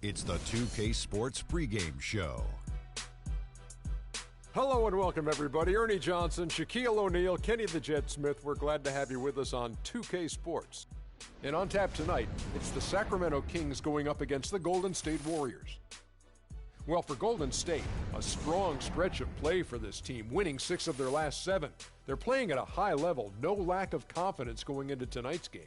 It's the 2K Sports pregame show. Hello and welcome, everybody. Ernie Johnson, Shaquille O'Neal, Kenny the Jet Smith. We're glad to have you with us on 2K Sports. And on tap tonight, it's the Sacramento Kings going up against the Golden State Warriors. Well, for Golden State, a strong stretch of play for this team, winning 6 of their last 7. They're playing at a high level, no lack of confidence going into tonight's game.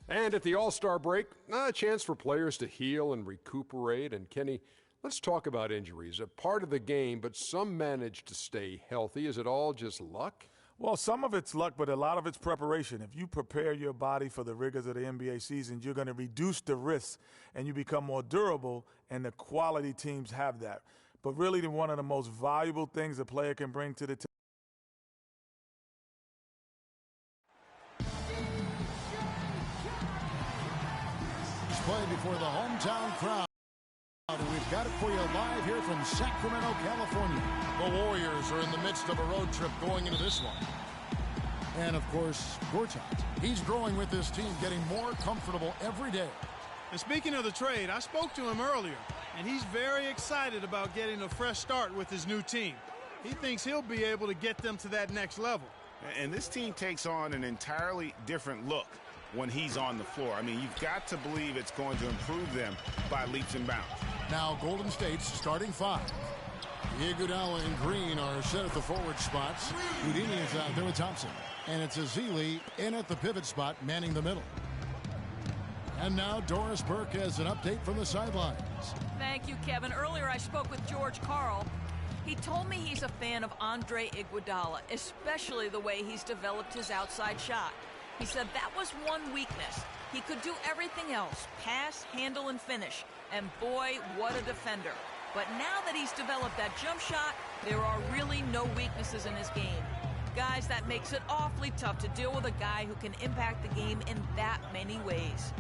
And at the All-Star break, a chance for players to heal and recuperate. And Kenny, let's talk about injuries. A part of the game, but some manage to stay healthy. Is it all just luck? Well, some of it's luck, but a lot of it's preparation. If you prepare your body for the rigors of the NBA season, you're going to reduce the risks and you become more durable, and the quality teams have that. But really, one of the most valuable things a player can bring to the team. Play before the hometown crowd. We've got it for you live here from Sacramento, California. The Warriors are in the midst of a road trip going into this one. And, of course, Gortat. He's growing with this team, getting more comfortable every day. And speaking of the trade, I spoke to him earlier, and he's very excited about getting a fresh start with his new team. He thinks he'll be able to get them to that next level. And this team takes on an entirely different look when he's on the floor. I mean, you've got to believe it's going to improve them by leaps and bounds. Now Golden State's starting 5. Iguodala and Green are set at the forward spots. Houdini is out there with Thompson. And it's Ezeli in at the pivot spot, manning the middle. And now Doris Burke has an update from the sidelines. Thank you, Kevin. Earlier I spoke with George Karl. He told me he's a fan of Andre Iguodala, especially the way he's developed his outside shot. He said that was one weakness. He could do everything else, pass, handle, and finish. And boy, what a defender. But now that he's developed that jump shot, there are really no weaknesses in his game. Guys, that makes it awfully tough to deal with a guy who can impact the game in that many ways.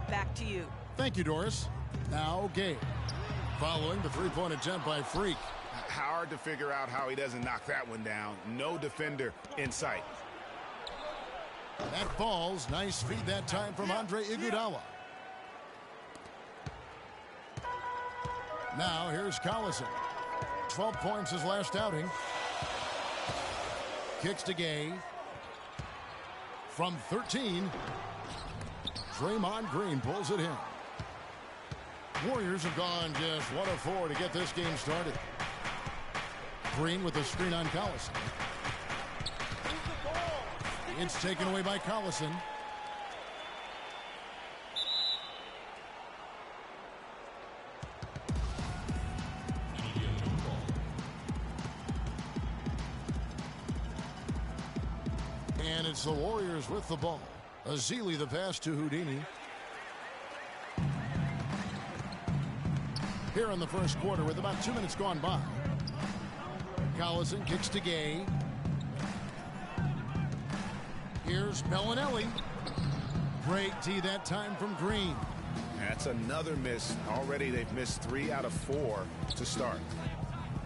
Back to you. Thank you, Doris. Now Gabe. Following the three-point attempt by Freak. Hard to figure out how he doesn't knock that one down. No defender in sight. That falls. Nice feed that time from Andre Iguodala. Now here's Collison. 12 points his last outing. Kicks to Gay. From 13. Draymond Green pulls it in. Warriors have gone just 1 of 4 to get this game started. Green with the screen on Collison. It's taken away by Collison. And it's the Warriors with the ball. Ezeli the pass to Houdini. Here in the first quarter with about 2 minutes gone by. Collison kicks to Gay. Here's Bellinelli. Great D that time from Green. That's another miss. Already they've missed 3 out of 4 to start.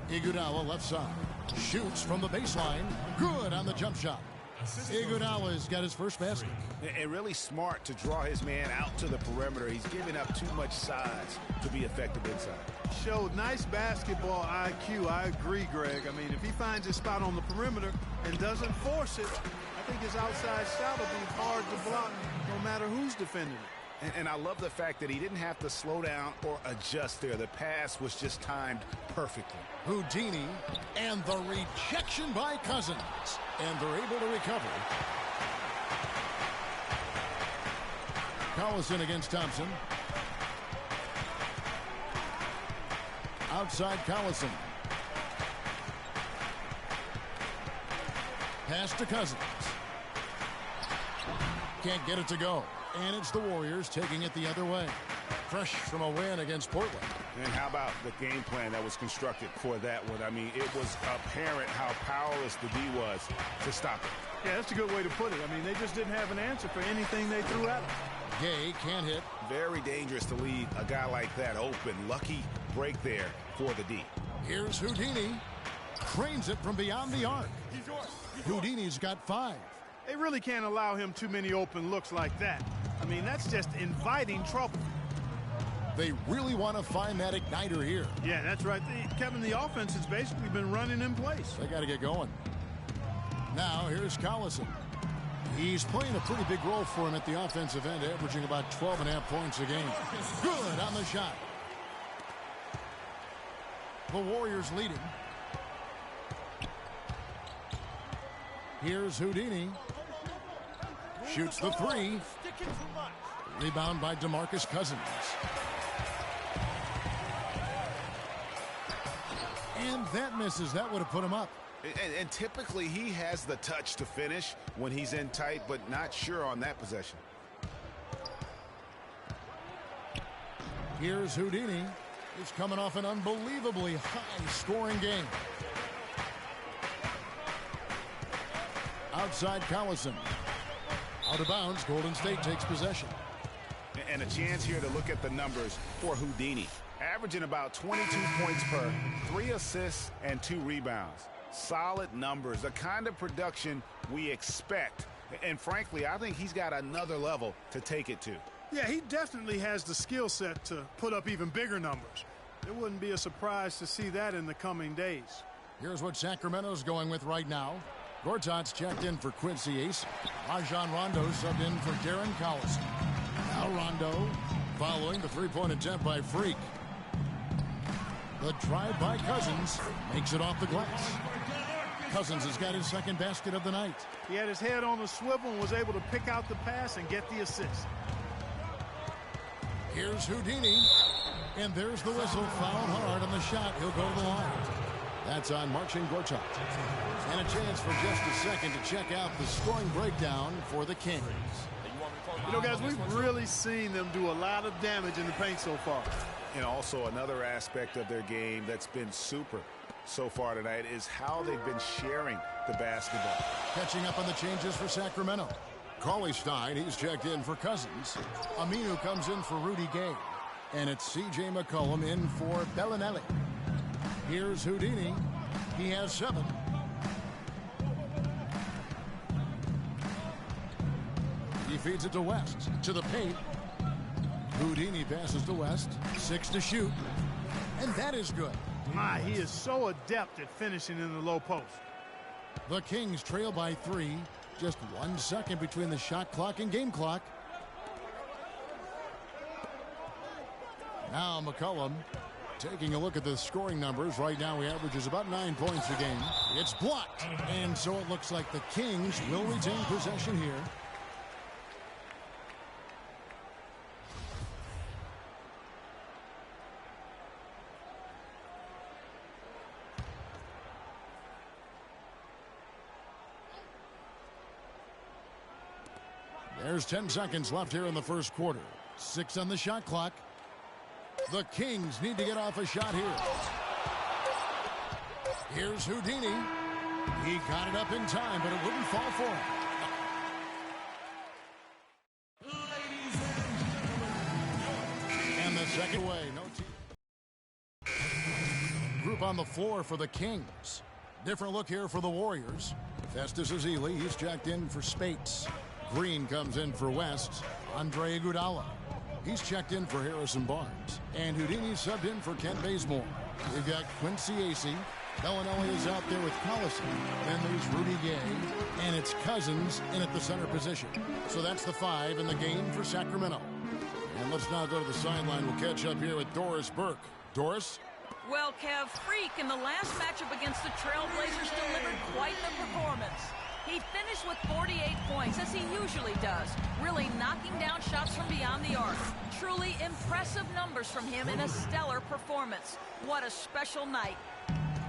Iguodala left side. Shoots from the baseline. Good on the jump shot. Iguodala's got his first basket. And really smart to draw his man out to the perimeter. He's giving up too much size to be effective inside. Showed nice basketball IQ. I agree, Greg. I mean, if he finds his spot on the perimeter and doesn't force it, I think his outside shot will be hard to block no matter who's defending it. And I love the fact that he didn't have to slow down or adjust there. The pass was just timed perfectly. Houdini and the rejection by Cousins. And they're able to recover. Collison against Thompson. Outside Collison. Pass to Cousins. Can't get it to go. And it's the Warriors taking it the other way. Fresh from a win against Portland. And how about the game plan that was constructed for that one? I mean, it was apparent how powerless the D was to stop it. Yeah, that's a good way to put it. I mean, they just didn't have an answer for anything they threw at him. Gay can't hit. Very dangerous to leave a guy like that open. Lucky break there for the D. Here's Houdini. Cranes it from beyond the arc. Houdini's got 5. They really can't allow him too many open looks like that. I mean, that's just inviting trouble. They really want to find that igniter here. Yeah, that's right. Kevin, the offense has basically been running in place. They got to get going. Now, here's Collison. He's playing a pretty big role for him at the offensive end, averaging about 12.5 points a game. Good on the shot. The Warriors leading. Here's Houdini. Shoots the three. Rebound by DeMarcus Cousins. And that misses. That would have put him up. And typically he has the touch to finish when he's in tight, but not sure on that possession. Here's Houdini. He's coming off an unbelievably high-scoring game. Outside Collison. Out of bounds. Golden State takes possession. And a chance here to look at the numbers for Houdini. Averaging about 22 points per, 3 assists, and 2 rebounds. Solid numbers, the kind of production we expect. And frankly, I think he's got another level to take it to. Yeah, he definitely has the skill set to put up even bigger numbers. It wouldn't be a surprise to see that in the coming days. Here's what Sacramento's going with right now. Gortat's checked in for Quincy Ace. Rajon Rondo subbed in for Darren Collison. Now Rondo following the three-point attempt by Freak. The drive by Cousins makes it off the glass. Cousins has got his second basket of the night. He had his head on the swivel and was able to pick out the pass and get the assist. Here's Houdini. And there's the whistle. Fouled hard on the shot. He'll go to the line. That's on Marcin Gortat. And a chance for just a second to check out the scoring breakdown for the Kings. You know, guys, we've really seen them do a lot of damage in the paint so far. And also another aspect of their game that's been super so far tonight is how they've been sharing the basketball. Catching up on the changes for Sacramento. Cauley-Stein, he's checked in for Cousins. Aminu comes in for Rudy Gay. And it's C.J. McCollum in for Bellinelli. Here's Houdini. He has 7. He feeds it to West. To the paint. Houdini passes to West. 6 to shoot. And that is good. My, he is so adept at finishing in the low post. The Kings trail by 3. Just 1 second between the shot clock and game clock. Now McCollum taking a look at the scoring numbers. Right now he averages about 9 points a game. It's blocked. And so it looks like the Kings will retain possession here. There's 10 seconds left here in the first quarter. 6 on the shot clock. The Kings need to get off a shot here. Here's Houdini. He got it up in time, but it wouldn't fall for him. And the second away. No team. Group on the floor for the Kings. Different look here for the Warriors. Festus Ezeli, he's checked in for Spates. Green comes in for West. Andre Iguodala. He's checked in for Harrison Barnes. And Houdini subbed in for Kent Bazemore. We've got Quincy Ace. Bellinelli is out there with Collison. Then there's Rudy Gay. And it's Cousins in at the center position. So that's the 5 in the game for Sacramento. And let's now go to the sideline. We'll catch up here with Doris Burke. Doris? Well, Kev, Freak in the last matchup against the Trailblazers delivered quite the performance. He finished with 48 points, as he usually does, really knocking down shots from beyond the arc. Truly impressive numbers from him in a stellar performance. What a special night.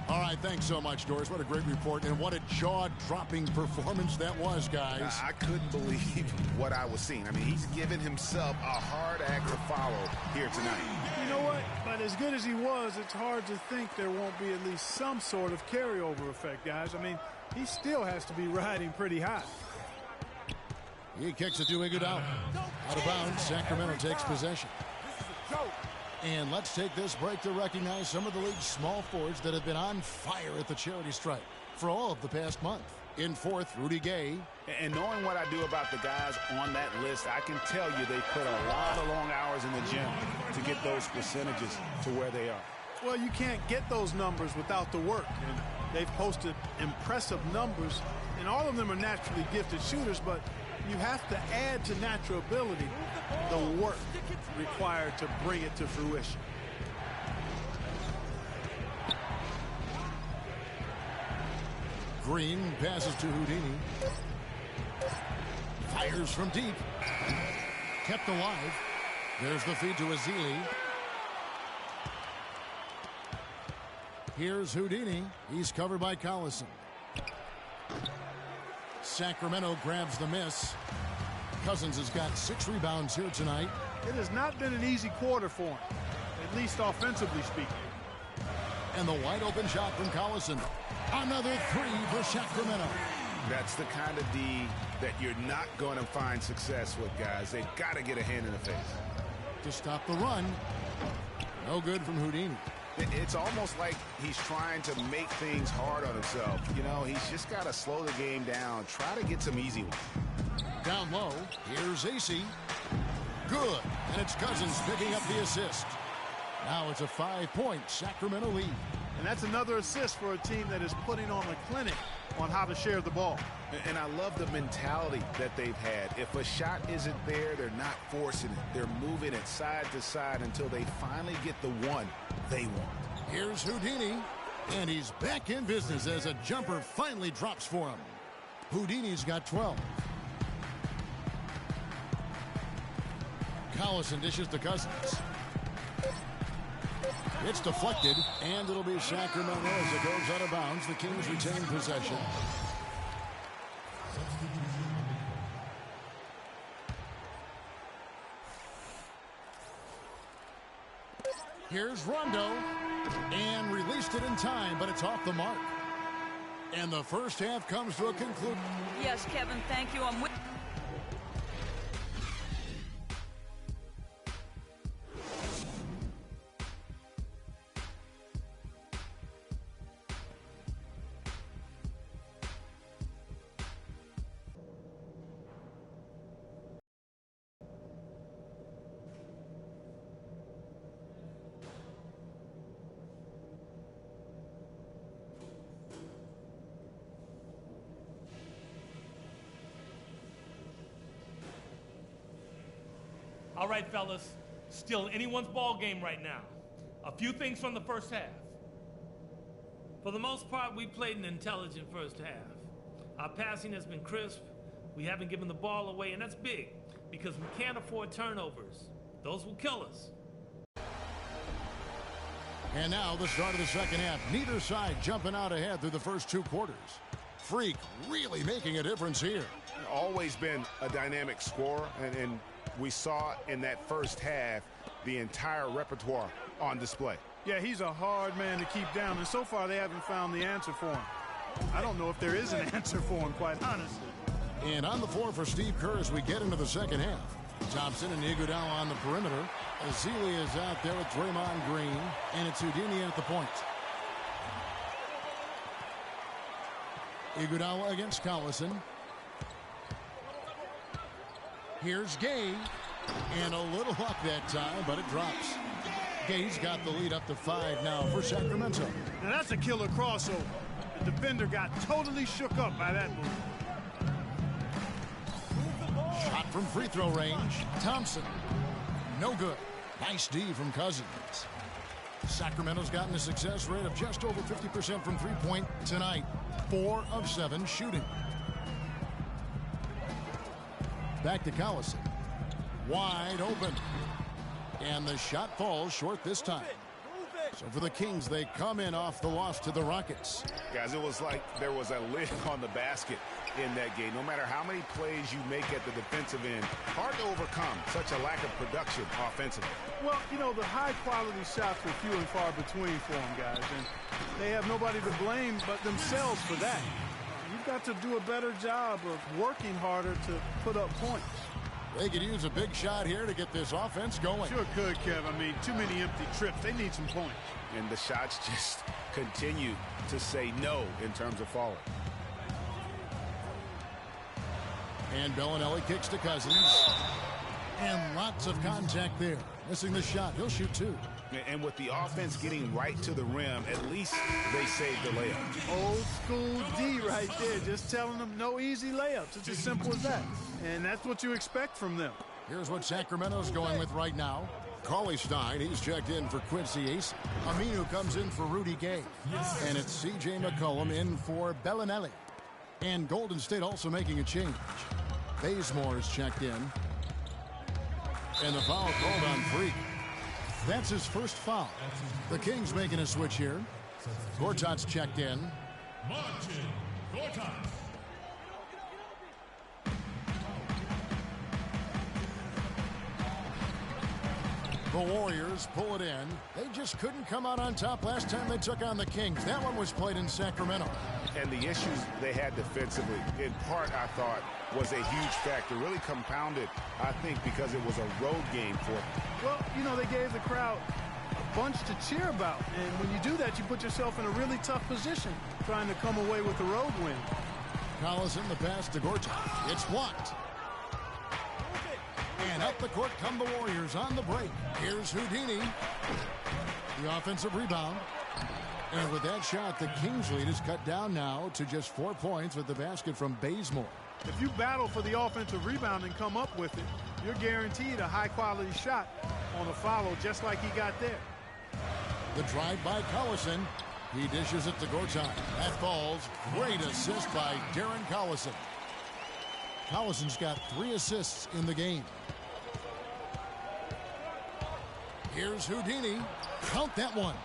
All right, thanks so much, Doris. What a great report, and what a jaw-dropping performance that was, guys. I couldn't believe what I was seeing. I mean, he's given himself a hard act to follow here tonight. You know what? But as good as he was, it's hard to think there won't be at least some sort of carryover effect, guys. I mean, he still has to be riding pretty high. He kicks it to Iguodala. Out of bounds, Sacramento takes possession. And let's take this break to recognize some of the league's small forwards that have been on fire at the charity stripe for all of the past month. In fourth, Rudy Gay. And knowing what I do about the guys on that list, I can tell you they put a lot of long hours in the gym to get those percentages to where they are. Well, you can't get those numbers without the work. And they've posted impressive numbers, and all of them are naturally gifted shooters, but you have to add to natural ability the work required to bring it to fruition. Green passes to Houdini. Fires from deep. Kept alive. There's the feed to Ezeli. Here's Houdini. He's covered by Collison. Sacramento grabs the miss. Cousins has got 6 rebounds here tonight. It has not been an easy quarter for him, at least offensively speaking. And the wide open shot from Collison. Another 3 for Sacramento. That's the kind of D that you're not going to find success with, guys. They've got to get a hand in the face. To stop the run. No good from Houdini. It's almost like he's trying to make things hard on himself. You know, he's just got to slow the game down. Try to get some easy ones. Down low. Here's AC. Good. And it's Cousins picking up the assist. Now it's a 5-point Sacramento lead. And that's another assist for a team that is putting on a clinic on how to share the ball. And I love the mentality that they've had. If a shot isn't there, they're not forcing it. They're moving it side to side until they finally get the one they want. Here's Houdini. And he's back in business as a jumper finally drops for him. Houdini's got 12. Collison dishes to Cousins. It's deflected, and it'll be Sacramento as it goes out of bounds. The Kings retain possession. Here's Rondo, and released it in time, but it's off the mark. And the first half comes to a conclusion. Yes, Kevin, thank you. I'm with All right, fellas, still anyone's ball game right now. A few things from the first half. For the most part, we played an intelligent first half. Our passing has been crisp. We haven't given the ball away, and that's big because we can't afford turnovers. Those will kill us. And now the start of the second half. Neither side jumping out ahead through the first 2 quarters. Freak really making a difference here. Always been a dynamic scorer, and we saw in that first half the entire repertoire on display. Yeah, he's a hard man to keep down, and so far they haven't found the answer for him. I don't know if there is an answer for him, quite honestly. And on the floor for Steve Kerr as we get into the second half. Thompson and Iguodala on the perimeter. Ezeli is out there with Draymond Green, and it's Houdini at the point. Iguodala against Collison. Here's Gay, and a little luck that time, but it drops. Gay's got the lead up to 5 now for Sacramento. Now that's a killer crossover. The defender got totally shook up by that move. Shot from free throw range. Thompson. No good. Nice D from Cousins. Sacramento's gotten a success rate of just over 50% from three-point tonight. 4 of 7 shooting. Back to Collison. Wide open. And the shot falls short this time. So for the Kings, they come in off the loss to the Rockets. Guys, it was like there was a lid on the basket in that game. No matter how many plays you make at the defensive end, hard to overcome such a lack of production offensively. Well, you know, the high-quality shots were few and far between for them, guys. And they have nobody to blame but themselves for that. You've got to do a better job of working harder to put up points. They could use a big shot here to get this offense going. Sure could, Kev. I mean, too many empty trips. They need some points. And the shots just continue to say no in terms of falling. And Bellinelli kicks to Cousins. And lots of contact there. Missing the shot. He'll shoot 2. And with the offense getting right to the rim, at least they saved the layup. Old school D right there. Just telling them no easy layups. It's as simple as that. And that's what you expect from them. Here's what Sacramento's going with right now. Cauley-Stein, he's checked in for Quincy Ace. Aminu comes in for Rudy Gay. And it's C.J. McCollum in for Bellinelli. And Golden State also making a change. Bazemore is checked in. And the foul called on Freak. That's his first foul. The Kings making a switch here. Gortat's checked in. Marcin Gortat. The Warriors pull it in. They just couldn't come out on top last time they took on the Kings. That one was played in Sacramento. And the issues they had defensively, in part, I thought, was a huge factor. Really compounded, I think, because it was a road game for them. Well, you know, they gave the crowd a bunch to cheer about. And when you do that, you put yourself in a really tough position trying to come away with the road win. Collison, the pass to Gortat. It's blocked. And up the court come the Warriors on the break. Here's Houdini. The offensive rebound. And with that shot, the Kings lead is cut down now to just 4 points with the basket from Bazemore. If you battle for the offensive rebound and come up with it, you're guaranteed a high-quality shot on a follow just like he got there. The drive by Collison. He dishes it to Gortat. That falls. Great assist by Darren Collison. Collison's got 3 assists in the game. Here's Houdini. Count that one.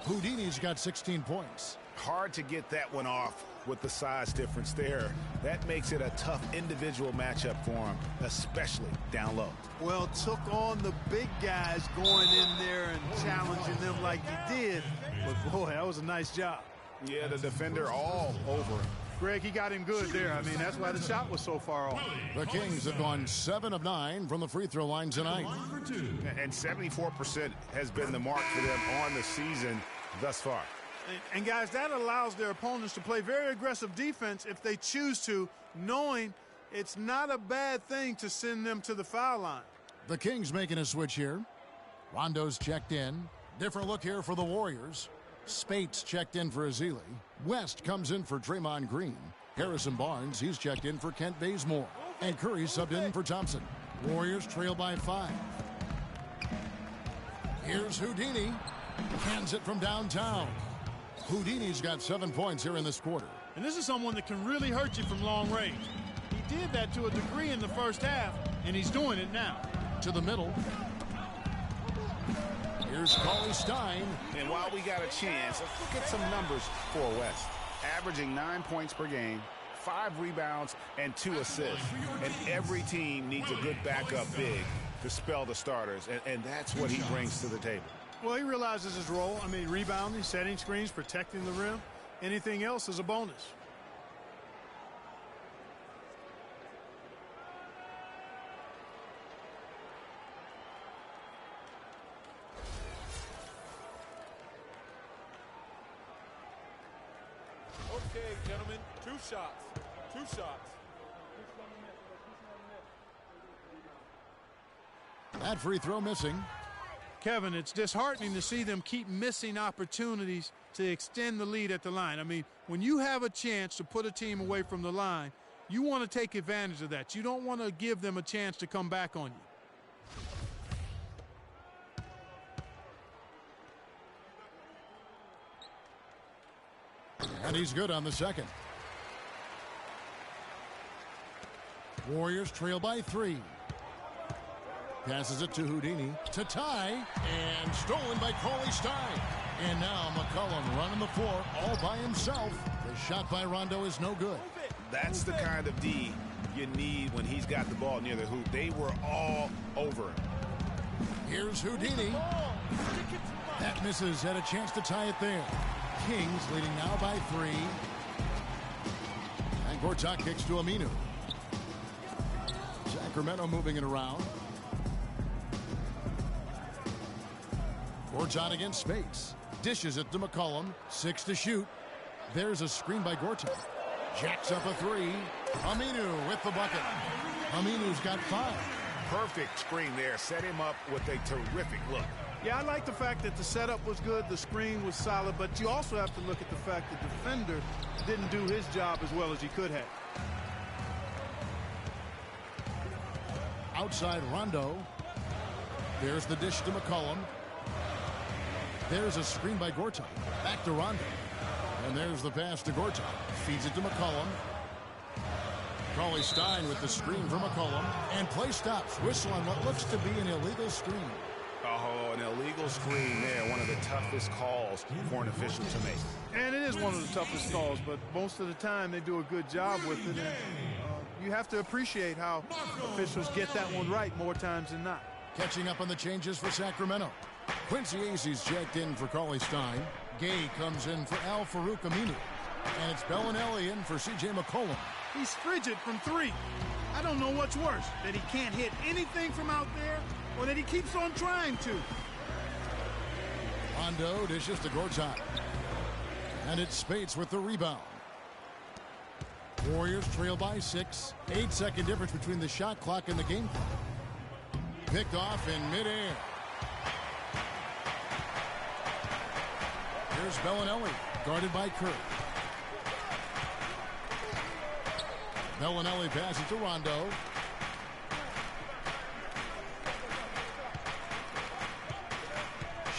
Houdini's got 16 points. Hard to get that one off with the size difference there. That makes it a tough individual matchup for him, especially down low. Well, took on the big guys going in there and challenging them like he did. But, boy, that was a nice job. Yeah, the defender all over him. Greg, he got him good there. I mean, that's why the shot was so far off. The Kings have gone 7 of 9 from the free throw line tonight. And 74% has been the mark for them on the season thus far. And guys, that allows their opponents to play very aggressive defense if they choose to, knowing it's not a bad thing to send them to the foul line. The Kings making a switch here. Rondo's checked in. Different look here for the Warriors. Spates checked in for Ezeli. West comes in for Draymond Green. Harrison Barnes, he's checked in for Kent Bazemore. And Curry subbed in for Thompson. Warriors trail by 5. Here's Houdini. Hands it from downtown. Houdini's got 7 points here in this quarter. And this is someone that can really hurt you from long range. He did that to a degree in the first half, and he's doing it now. To the middle. Here's Cauley-Stein. And while we got a chance, let's look at some numbers for West. Averaging 9 points per game, 5 rebounds, and 2 assists. And every team needs a good backup big to spell the starters, and that's what he brings to the table. Well, he realizes his role. I mean, rebounding, setting screens, protecting the rim. Anything else is a bonus. Okay, gentlemen, 2 shots. 2 shots. That free throw missing. Kevin, it's disheartening to see them keep missing opportunities to extend the lead at the line. I mean, when you have a chance to put a team away from the line, you want to take advantage of that. You don't want to give them a chance to come back on you. And he's good on the second. Warriors trail by 3. Passes it to Houdini to tie, and stolen by Cauley-Stein. And now McCollum running the floor all by himself. The shot by Rondo is no good. That's the kind of D you need when he's got the ball near the hoop. They were all over him. Here's Houdini. That misses. Had a chance to tie it there. Kings leading now by 3. And Gortat kicks to Aminu. Sacramento moving it around. Gortat against Spates. Dishes it to McCollum. 6 to shoot. There's a screen by Gortat. Jacks up a three. Aminu with the bucket. Aminu's got 5. Perfect screen there. Set him up with a terrific look. Yeah, I like the fact that the setup was good, the screen was solid, but you also have to look at the fact the defender didn't do his job as well as he could have. Outside Rondo. There's the dish to McCollum. There's a screen by Gortat. Back to Rondo. And there's the pass to Gortat. Feeds it to McCollum. Cauley-Stein with the screen for McCollum. And play stops. Whistle on what looks to be an illegal screen. Oh, an illegal screen there. One of the toughest calls for an official to make. And it is one of the toughest calls, but most of the time they do a good job with it. And you have to appreciate how officials get that one right more times than not. Catching up on the changes for Sacramento. Quincy Acies checked in for Cauley-Stein. Gay comes in for Al-Farouq Aminu. And it's Bellinelli in for C.J. McCollum. He's frigid from 3. I don't know what's worse, that he can't hit anything from out there or that he keeps on trying to. Rondo dishes to Gortat. And it's Spates with the rebound. Warriors trail by 6. 8-second difference between the shot clock and the game clock. Picked off in midair. Here's Bellinelli, guarded by Curry. Bellinelli passes to Rondo.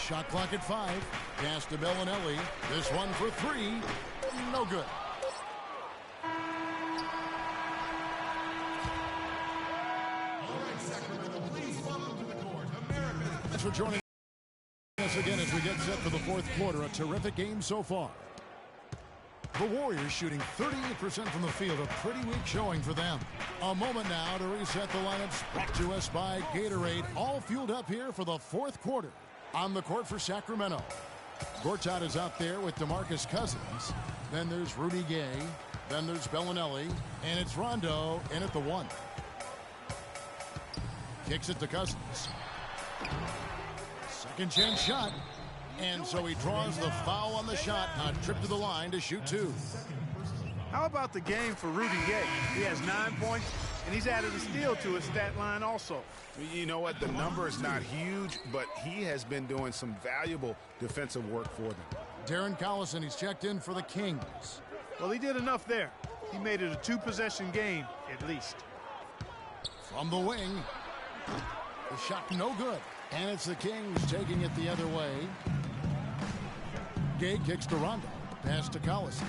Shot clock at 5. Pass to Bellinelli. This one for 3. No good. Thanks for joining us again as we get set for the fourth quarter. A terrific game so far. The Warriors shooting 38% from the field. A pretty weak showing for them. A moment now to reset the lineups. Brought to us by Gatorade. All fueled up here for the fourth quarter. On the court for Sacramento. Gortat is out there with DeMarcus Cousins. Then there's Rudy Gay. Then there's Bellinelli. And it's Rondo in at the 1. Kicks it to Cousins. Second chance shot. And so he draws the foul on the shot. A trip to the line to shoot 2. How about the game for Rudy Gay? He has 9 points, and he's added a steal to his stat line also. You know what? The number is not huge, but he has been doing some valuable defensive work for them. Darren Collison, he's checked in for the Kings. Well, he did enough there. He made it a 2-possession game, at least. From the wing. The shot no good. And it's the Kings taking it the other way. Gay kicks to Rondo. Pass to Collison.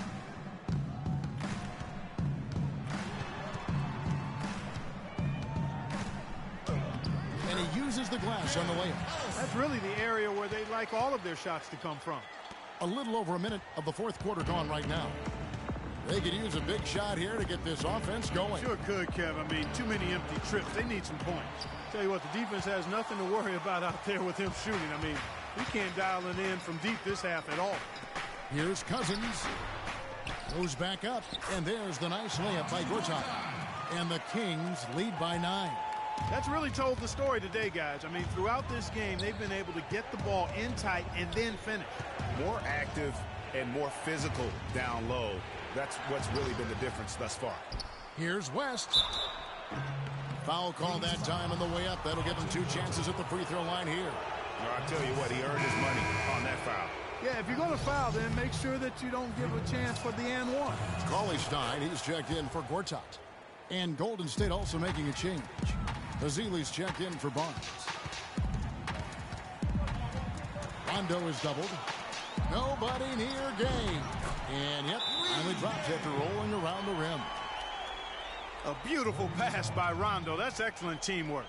And he uses the glass on the layup. That's really the area where they like all of their shots to come from. A little over a minute of the fourth quarter gone right now. They could use a big shot here to get this offense going. Sure could, Kev. I mean, too many empty trips. They need some points. Tell you what, the defense has nothing to worry about out there with him shooting. I mean, he can't dial it in from deep this half at all. Here's Cousins. Goes back up, and there's the nice layup by Gortat. And the Kings lead by 9. That's really told the story today, guys. I mean, throughout this game, they've been able to get the ball in tight and then finish. More active and more physical down low. That's what's really been the difference thus far. Here's West. Foul call that time on the way up. That'll give him 2 chances at the free throw line here. I'll tell you what, he earned his money on that foul. Yeah, if you're going to foul, then make sure that you don't give a chance for the and one. Cauley-Stein, he's checked in for Gortat. And Golden State also making a change. Azili's checked in for Barnes. Rondo is doubled. Nobody near game. And yep, finally drops after rolling around the rim. A beautiful pass by Rondo. That's excellent teamwork.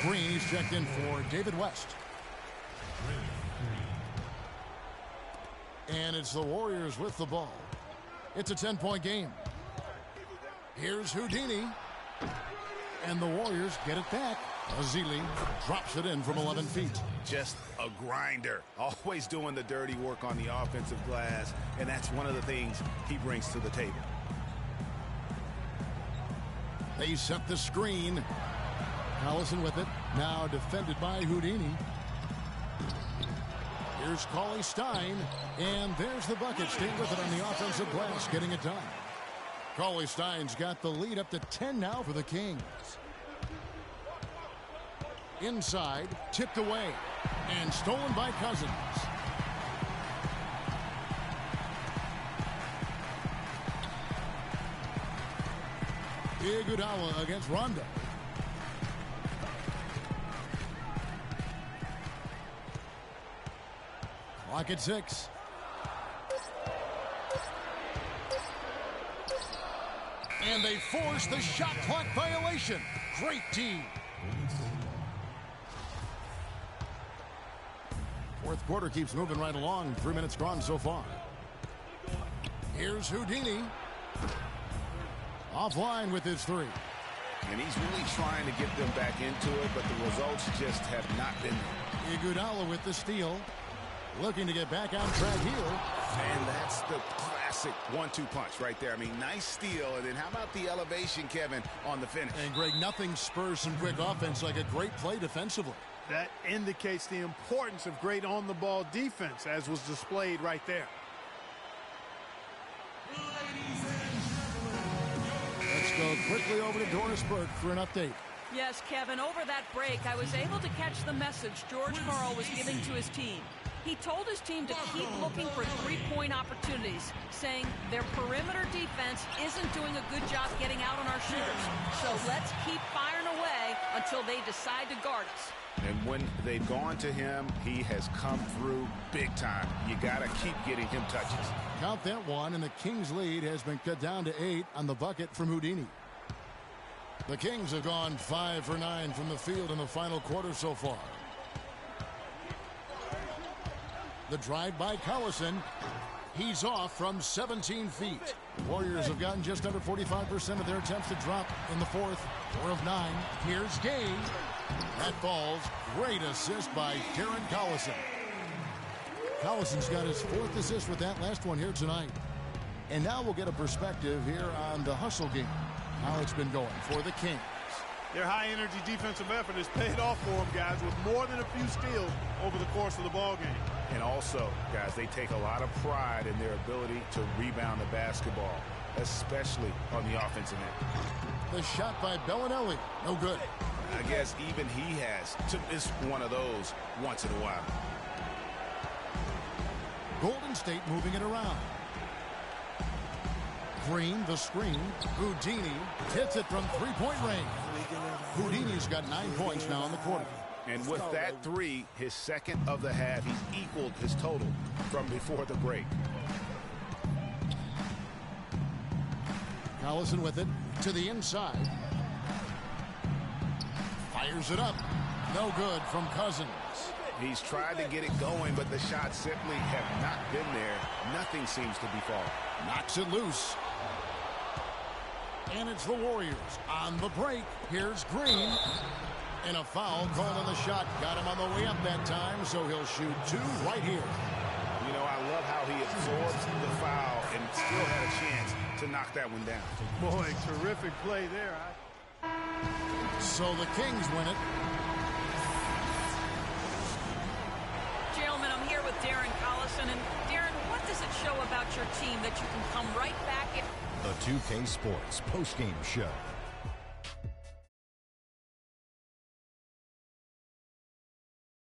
Green is checked in for David West. And it's the Warriors with the ball. It's a 10-point game. Here's Houdini. And the Warriors get it back. Azili drops it in from 11 feet. Just a grinder. Always doing the dirty work on the offensive glass. And that's one of the things he brings to the table. They set the screen. Collison with it. Now defended by Houdini. Here's Cauley Stein, and there's the bucket. Staying with it on the offensive glass, getting it done. Cauley Stein's got the lead up to 10 now for the Kings. Inside, tipped away, and stolen by Cousins. Iguodala against Rondo. Clock at 6. And they force the shot clock violation. Great team. Fourth quarter keeps moving right along. 3 minutes gone so far. Here's Houdini. Offline with his three. And he's really trying to get them back into it, but the results just have not been there. Iguodala with the steal. Looking to get back on track here. And that's the classic 1-2 punch right there. I mean, nice steal. And then how about the elevation, Kevin, on the finish? And, Greg, nothing spurs some quick offense like a great play defensively. That indicates the importance of great on-the-ball defense, as was displayed right there. Let's go quickly over to Doris Burke for an update. Yes, Kevin, over that break, I was able to catch the message George Karl was giving to his team. He told his team to keep looking for three-point opportunities, saying their perimeter defense isn't doing a good job getting out on our shooters. So let's keep firing away until they decide to guard us. And when they've gone to him, he has come through big time. You got to keep getting him touches. Count that one, and the Kings' lead has been cut down to 8 on the bucket from Houdini. The Kings have gone 5 for 9 from the field in the final quarter so far. The drive by Collison. He's off from 17 feet. The Warriors have gotten just under 45% of their attempts to drop in the fourth. 4 of 9. Here's Gay. That falls. Great assist by Darren Collison. Collison's got his 4th assist with that last one here tonight. And now we'll get a perspective here on the hustle game. How it's been going for the Kings. Their high-energy defensive effort has paid off for them, guys, with more than a few steals over the course of the ball game. And also, guys, they take a lot of pride in their ability to rebound the basketball, especially on the offensive end. The shot by Bellinelli. No good. I guess even he has to miss one of those once in a while. Golden State moving it around. Green, the screen. Houdini hits it from three-point range. Houdini's got 9 points now in the quarter. And with that 3, his second of the half, he's equaled his total from before the break. Collison with it to the inside. Fires it up. No good from Cousins. He's tried to get it going, but the shots simply have not been there. Nothing seems to be falling. Knocks it loose. And it's the Warriors on the break. Here's Green. And a foul called on the shot. Got him on the way up that time, so he'll shoot 2 right here. You know, I love how he absorbs the foul and still had a chance to knock that one down. Boy, terrific play there. So the Kings win it. Gentlemen, I'm here with Darren Collison. And Darren, what does it show about your team that you can come right back? The 2K Sports postgame show.